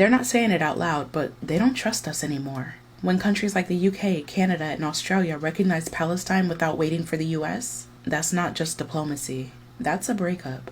They're not saying it out loud, but they don't trust us anymore. When countries like the UK, Canada, and Australia recognize Palestine without waiting for the US, that's not just diplomacy. That's a breakup.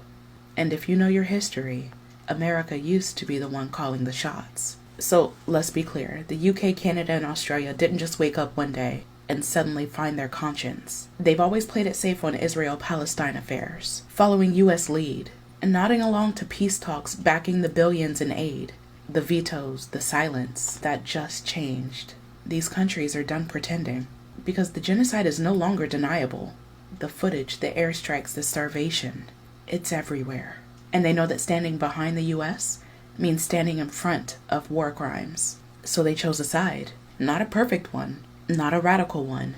And if you know your history, America used to be the one calling the shots. So let's be clear, the UK, Canada, and Australia didn't just wake up one day and suddenly find their conscience. They've always played it safe on Israel-Palestine affairs, following US lead, and nodding along to peace talks, backing the billions in aid. The vetoes, the silence, that just changed. These countries are done pretending, because the genocide is no longer deniable. The footage, the airstrikes, the starvation, it's everywhere. And they know that standing behind the US means standing in front of war crimes. So they chose a side. Not a perfect one, not a radical one,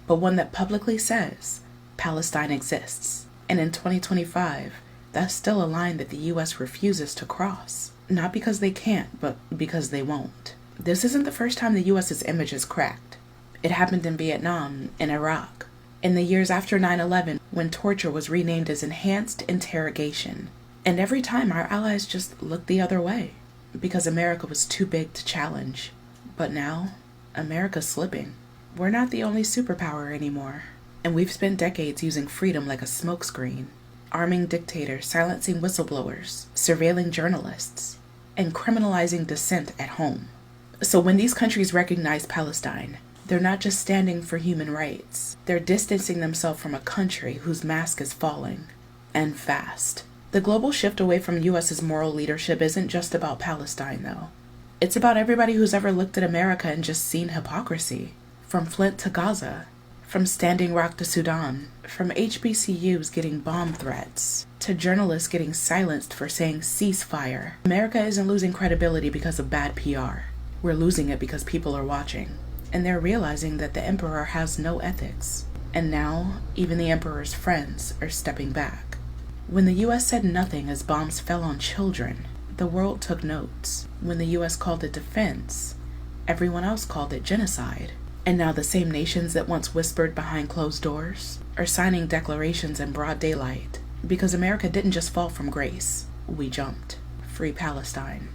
but one that publicly says Palestine exists. And in 2025, that's still a line that the US refuses to cross. Not because they can't, but because they won't. This isn't the first time the US's image is cracked. It happened in Vietnam, in Iraq, in the years after 9/11, when torture was renamed as enhanced interrogation. And every time our allies just looked the other way, because America was too big to challenge. But now, America's slipping. We're not the only superpower anymore. And we've spent decades using freedom like a smokescreen, arming dictators, silencing whistleblowers, surveilling journalists, and criminalizing dissent at home. So when these countries recognize Palestine, they're not just standing for human rights. They're distancing themselves from a country whose mask is falling, and fast. The global shift away from US's moral leadership isn't just about Palestine, though. It's about everybody who's ever looked at America and just seen hypocrisy. From Flint to Gaza, from Standing Rock to Sudan, from HBCUs getting bomb threats, to journalists getting silenced for saying ceasefire. America isn't losing credibility because of bad PR. We're losing it because people are watching. And they're realizing that the emperor has no ethics. And now, even the emperor's friends are stepping back. When the US said nothing as bombs fell on children, the world took notes. When the US called it defense, everyone else called it genocide. And now the same nations that once whispered behind closed doors are signing declarations in broad daylight. Because America didn't just fall from grace. We jumped. Free Palestine.